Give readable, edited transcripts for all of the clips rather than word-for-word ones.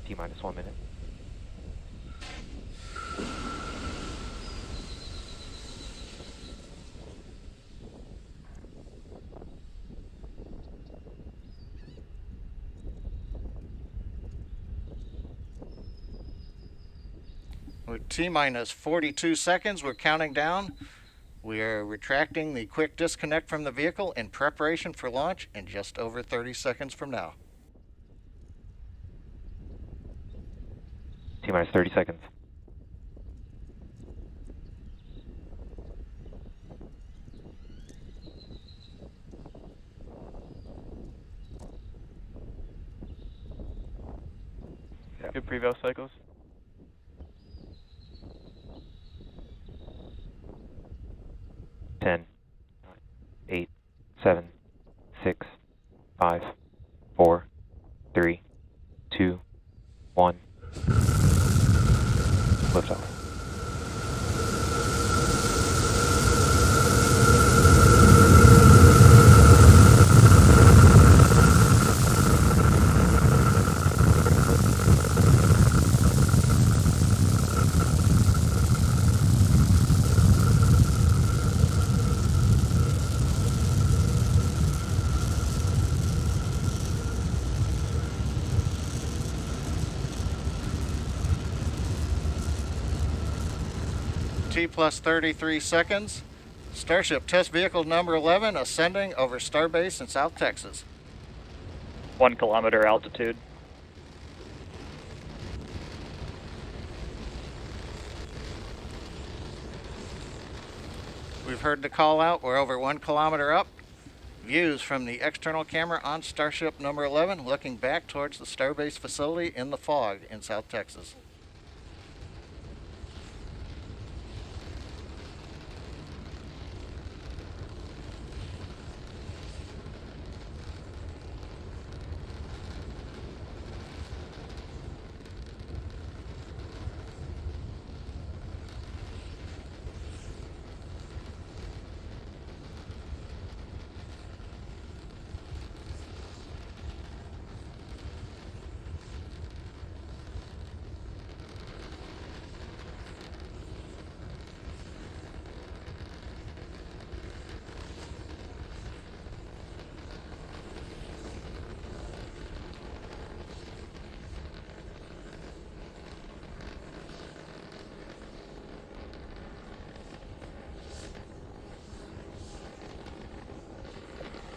T-minus 1 minute. With T-minus 42 seconds, we're counting down. We are retracting the quick disconnect from the vehicle in preparation for launch in just over 30 seconds from now. T-minus 30 seconds. Good preval cycles. 10, 8, 7, 6, 5, 4, 3, 2, 1. Liftoff. T plus 33 seconds. Starship test vehicle number 11 ascending over Starbase in South Texas. 1 kilometer altitude. We've heard the call out. We're over 1 kilometer up. Views from the external camera on Starship number 11 looking back towards the Starbase facility in the fog in South Texas.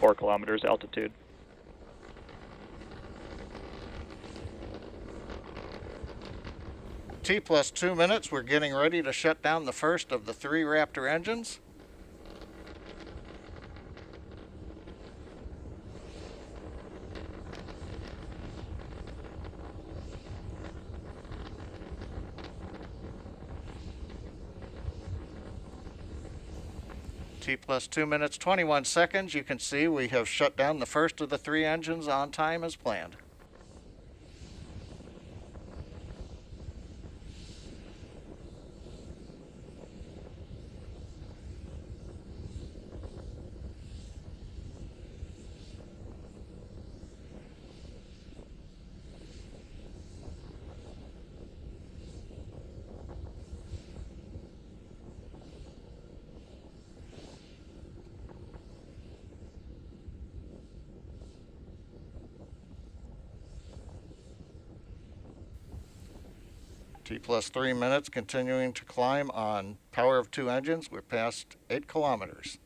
Four kilometers altitude. T plus 2 minutes. We're getting ready to shut down the first of the 3 Raptor engines. T plus 2 minutes, 21 seconds. You can see we have shut down the first of the 3 engines on time as planned. T plus 3 minutes, continuing to climb on power of 2 engines. We're past 8 kilometers.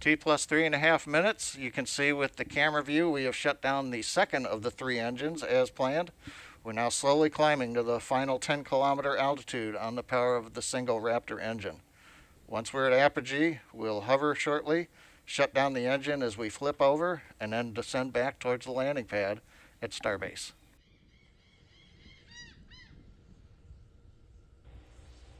T plus 3.5 minutes. You can see with the camera view we have shut down the second of the 3 engines as planned. We're now slowly climbing to the final 10-kilometer altitude on the power of the single Raptor engine. Once we're at apogee, we'll hover shortly, shut down the engine as we flip over, and then descend back towards the landing pad at Starbase.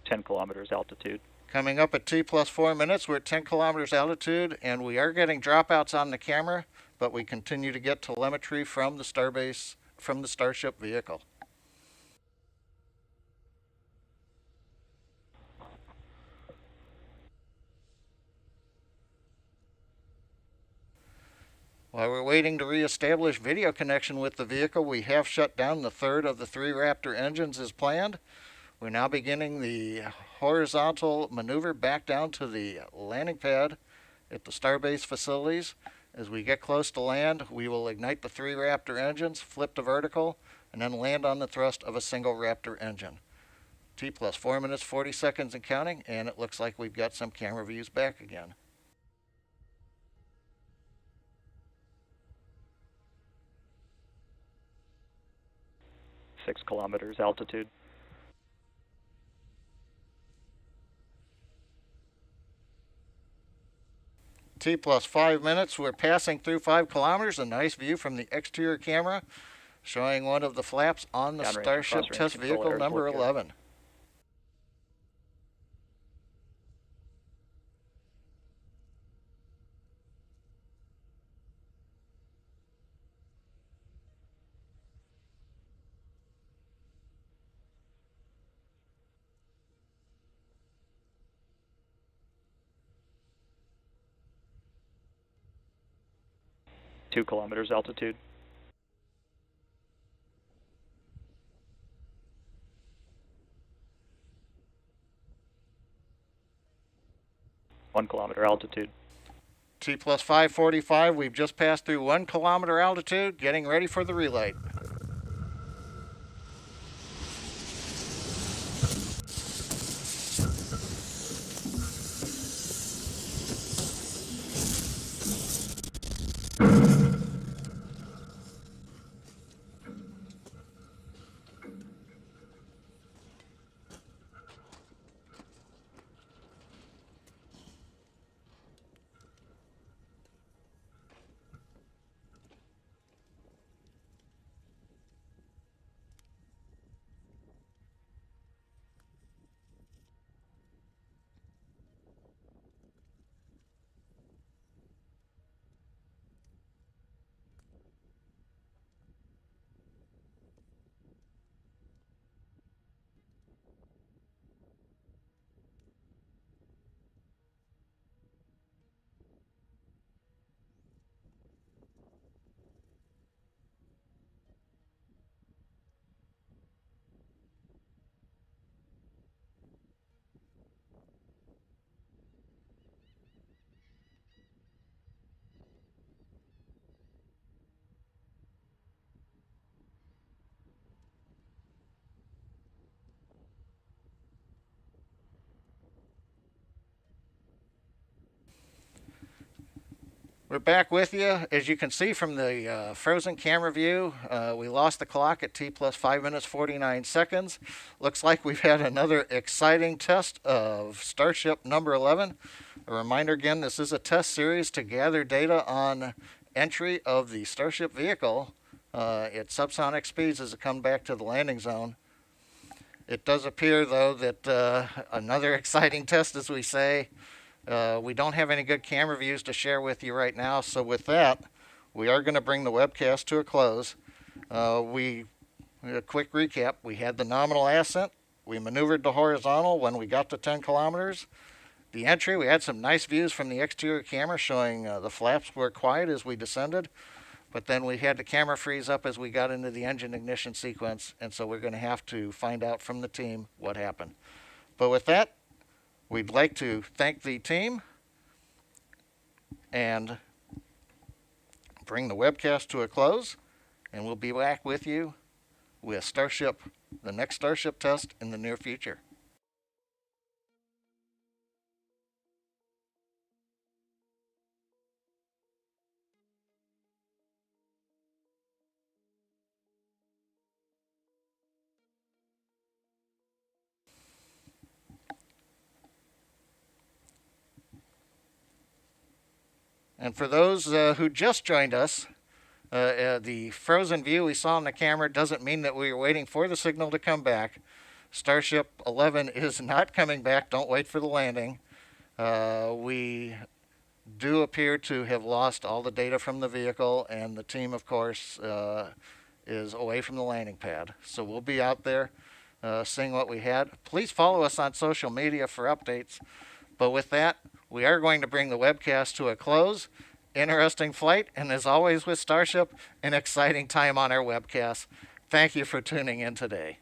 10 kilometers altitude. Coming up at T plus 4 minutes, we're at 10 kilometers altitude, and we are getting dropouts on the camera, but we continue to get telemetry from the Starbase, from the StarShip vehicle. While we're waiting to reestablish video connection with the vehicle, we have shut down the third of the 3 Raptor engines as planned. We're now beginning the horizontal maneuver back down to the landing pad at the Starbase facilities. As we get close to land, we will ignite the 3 Raptor engines, flip to vertical, and then land on the thrust of a single Raptor engine. T plus 4 minutes, 40 seconds and counting, and it looks like we've got some camera views back again. Six kilometers altitude. T plus 5 minutes, we're passing through 5 kilometers. A nice view from the exterior camera showing one of the flaps on the Downrange StarShip cross-range test control vehicle air number support gear. 11. Two kilometers altitude. One kilometer altitude. T plus 545, we've just passed through 1 kilometer altitude, getting ready for the relight. We're back with you. As you can see from the frozen camera view, we lost the clock at T plus 5 minutes 49 seconds. Looks like we've had another exciting test of StarShip number 11. A reminder again, this is a test series to gather data on entry of the StarShip vehicle at subsonic speeds as it comes back to the landing zone. It does appear, though, that another exciting test, as we say. We don't have any good camera views to share with you right now, so with that, we are going to bring the webcast to a close. A quick recap, we had the nominal ascent, we maneuvered to horizontal when we got to 10 kilometers. The entry, we had some nice views from the exterior camera showing the flaps were quiet as we descended, but then we had the camera freeze up as we got into the engine ignition sequence, and so we're going to have to find out from the team what happened. But with that, we'd like to thank the team and bring the webcast to a close, and we'll be back with you with StarShip, the next StarShip test in the near future. And for those who just joined us, the frozen view we saw on the camera doesn't mean that we were waiting for the signal to come back. Starship 11 is not coming back. Don't wait for the landing. We do appear to have lost all the data from the vehicle, and the team, of course, is away from the landing pad. So we'll be out there seeing what we had. Please follow us on social media for updates. But with that, we are going to bring the webcast to a close. Interesting flight, and as always with Starship, an exciting time on our webcast. Thank you for tuning in today.